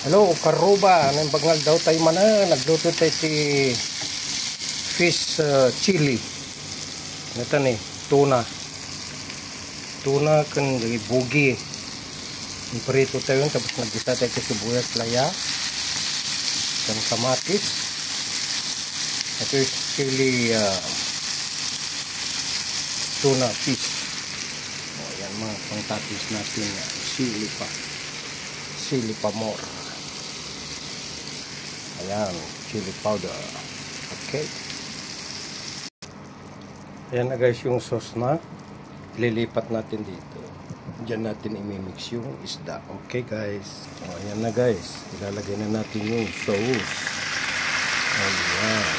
Hello, karuba. Nang bangal daw tayo mana. Nagluto tayo si fish chili. Ito ni, tuna. Tuna kan lagi bugi. Prito tayo yun. Tapos nagisa tayo sa sibuyas, laya. Dan kamatis. Ito yung chili tuna fish. O yan mga pangtapis natin. Sili pa more. Ayan, chili powder. Okay. Ayan na guys yung sauce na. Lilipat natin dito. Diyan natin imimix yung isda. Okay guys. O, ayan na guys. Ilalagay na natin yung sauce. Ayan.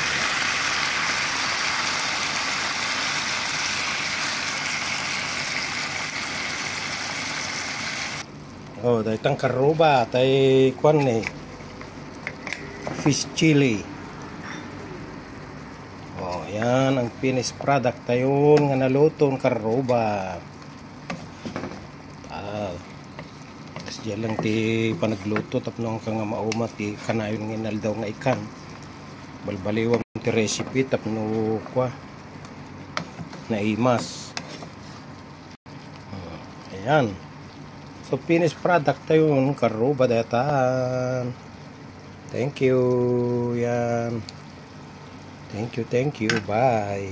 Oh, dahil tang karuba. Tay kwan eh. Fish chili. Oh, yan ang finished product tayo nga naluto ng karuba. Tapos diyan lang ti panagluto tapos ka nga mauma ti kanayon nga inaldaw nga ikan. Balbaliwang ti recipe tapos no kwa naimas. Ayan. So finished product tayo ng karuba datan. Thank you. Yan. Thank you. Bye.